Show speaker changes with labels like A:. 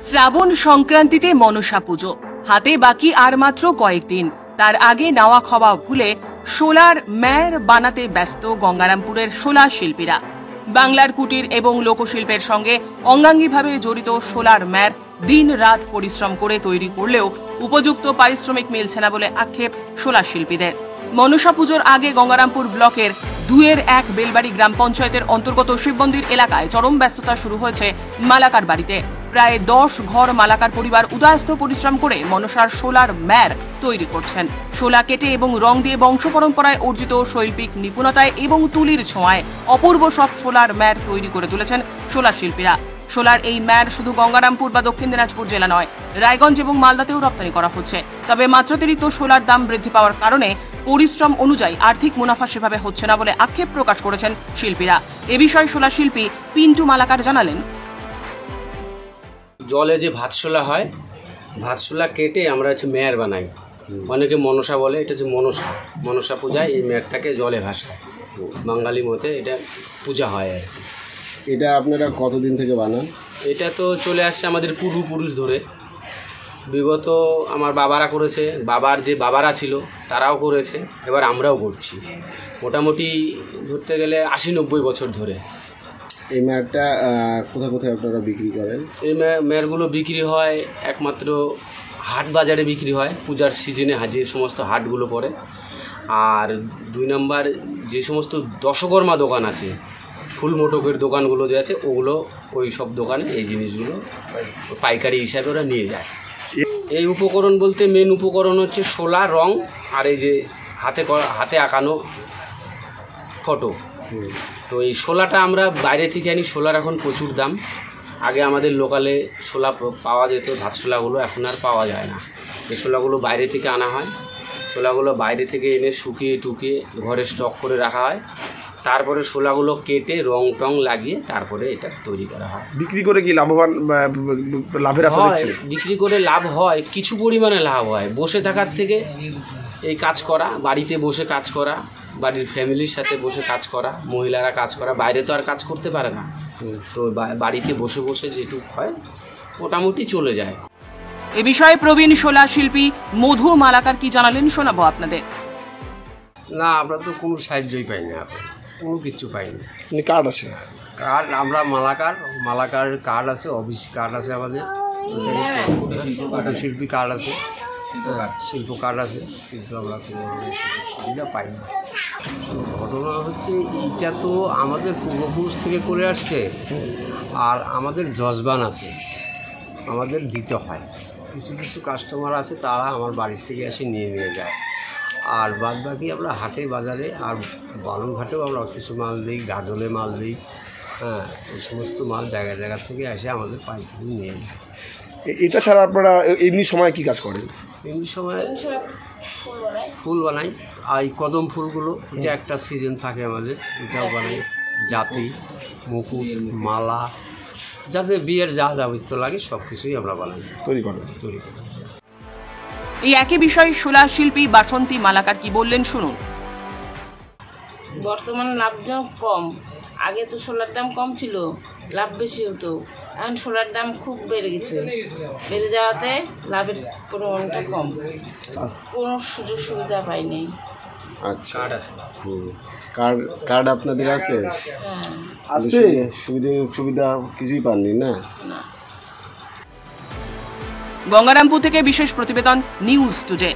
A: শ্রাবণ সংক্রান্তিতে মনসা পুজো হাতে বাকি আর মাত্র কয়েকদিন। তার আগে নাওয়া খাওয়া ভুলে শোলার ম্যার বানাতে ব্যস্ত গঙ্গারামপুরের শোলা শিল্পীরা। বাংলার কুটির এবং লোকশিল্পের সঙ্গে অঙ্গাঙ্গিভাবে জড়িত শোলার ম্যার দিন রাত পরিশ্রম করে তৈরি করলেও উপযুক্ত পারিশ্রমিক মিলছে না বলে আক্ষেপ শোলা শিল্পীদের। মনসা পুজোর আগে গঙ্গারামপুর ব্লকের 2-1 বেলবাড়ি গ্রাম পঞ্চায়েতের অন্তর্গত শিবমন্দির এলাকায় চরম ব্যস্ততা শুরু হয়েছে মালাকার বাড়িতে। প্রায় 10 ঘর মালাকার পরিবার উদয়াস্ত পরিশ্রম করে মনসার শোলার ম্যার তৈরি করছেন। শোলা কেটে এবং রং দিয়ে বংশ পরম্পরায় অর্জিত শৈল্পিক নিপুণতায় এবং তুলির ছোঁয়ায় অপূর্ব সব শোলার ম্যার তৈরি করে তুলেছেন শোলা শিল্পীরা। শোলার এই ম্যার শুধু গঙ্গারামপুর বা দক্ষিণ দিনাজপুর জেলা নয়, রায়গঞ্জ এবং মালদাতেও রপ্তানি করা হচ্ছে। তবে মাত্রাতিরিক্ত শোলার দাম বৃদ্ধি পাওয়ার কারণে পরিশ্রম অনুযায়ী আর্থিক মুনাফা সেভাবে হচ্ছে না বলে আক্ষেপ প্রকাশ করেছেন শিল্পীরা। এ বিষয়ে শোলা শিল্পী পিন্টু মালাকার জানালেন,
B: জলে যে ভাতশোলা হয়, ভাতশোলা কেটে আমরা ম্যার বানাই। অনেকে মনসা বলে, এটা হচ্ছে মনসা পূজায় এই ম্যারটাকে জলে ভাসায়। বাঙালি মতে এটা পূজা হয় আর কি।
C: এটা আপনারা কতদিন থেকে বানান?
B: এটা তো চলে আসছে আমাদের পূর্বপুরুষ ধরে। বিগত আমার বাবারা করেছে, বাবার যে বাবারা ছিল তারাও করেছে, এবার আমরাও করছি। মোটামুটি ধরতে গেলে 80-90 বছর ধরে।
C: এই ম্যাটটা কোথায় কোথায় আপনারা বিক্রি করেন?
B: এই ম্যারগুলো বিক্রি হয় একমাত্র হাট বাজারে বিক্রি হয়, পূজার সিজনে যে সমস্ত হাটগুলো পড়ে। আর 2 নম্বর যে সমস্ত দশকর্মা দোকান আছে, ফুল মোটকের দোকানগুলো যে আছে, ওগুলো ওই সব দোকানে এই জিনিসগুলো পাইকারি হিসাবে ওরা নিয়ে যায়। এই উপকরণ বলতে মেন উপকরণ হচ্ছে শোলা, রং আর এই যে হাতে আঁকানো ফটো। তো এই শোলাটা আমরা বাইরে থেকে আনি। শোলার এখন প্রচুর দাম। আগে আমাদের লোকালে শোলা পাওয়া যেত, ভাতশোলাগুলো এখন আর পাওয়া যায় না। এই শোলাগুলো বাইরে থেকে আনা হয়। শোলাগুলো বাইরে থেকে এনে শুকিয়ে টুকিয়ে ঘরে স্টক করে রাখা হয়। তারপরে শোলাগুলো কেটে রং টং লাগিয়ে তারপরে এটা তৈরি করা হয়।
D: বিক্রি করে কি লাভের আশা দেখছেন?
B: বিক্রি করে লাভ হয়, কিছু পরিমাণে লাভ হয়। বসে থাকার থেকে এই কাজ করা, বাড়িতে বসে কাজ করা, বাড়ির ফ্যামিলির সাথে বসে কাজ করা, মহিলারা কাজ করা, বাইরে তো আর কাজ করতে পারে না। তো বাড়িতে বসে বসে যেটুক হয় মোটামুটি চলে যায়।
A: এ বিষয়ে প্রবীণ শোলা শিল্পী মধু মালাকার কি জানালেন শোনাবো আপনাদের।
E: না, আমরা তো কোনো সাহায্যই পাই না, কোনো কিছু পাইনি।
D: কার্ড আছে?
E: কার্ড আমরা মালাকার কার্ড আছে, অফিস কার্ড আছে, আমাদের শিল্পী কার্ড আছে, শিল্প কার্ড আছে, কিন্তু আমরা কোনো সুবিধা পাই না। ঘটনা হচ্ছে এইটা তো আমাদের পূর্বপুরুষ থেকে করে আসছে, আর আমাদের যজবান আছে, আমাদের দিতে হয়। কিছু কিছু কাস্টমার আছে, তারা আমার বাড়ির থেকে এসে নিয়ে যায়। আর বাদ বাকি আমরা হাটে বাজারে আর বালুরঘাটেও আমরা কিছু মাল দিই, গাজলে মাল দিই। হ্যাঁ, এই সমস্ত মাল জায়গা থেকে এসে আমাদের পাইকারি নিয়ে যায়।
D: এটা ছাড়া আপনারা এমনি সময় কি কাজ করেন?
E: এমনি সময় ফুল বানাই। আর এই কদম ফুলগুলো, এটা একটা সিজন থাকে আমাদের, এটাও বানাই। জাতি, মুকুট, মালা, যাদের বিয়ের যা যাবতীয় লাগে সব কিছুই আমরা বানাই, তৈরি করি।
A: এই একই বিষয়ে শোলা শিল্পী বাসন্তী মালাকার কি বললেন শুনুন।
F: বর্তমান লাভজনক কম। আগে তো শোলার দাম কম ছিল, লাভ বেশি হতো। এখন শোলার দাম খুব বেড়ে গেছে। বেড়ে যাওয়াতে লাভের পরিমাণটা কম, কোনো সুযোগ সুবিধা পাইনি।
C: আচ্ছা, কার্ড আছে? কার্ড আপনাদের আছে?
F: হ্যাঁ,
C: সুবিধা কিছুই পাননি না?
A: গঙ্গারামপুর থেকে বিশেষ প্রতিবেদন, নিউজ টুডে।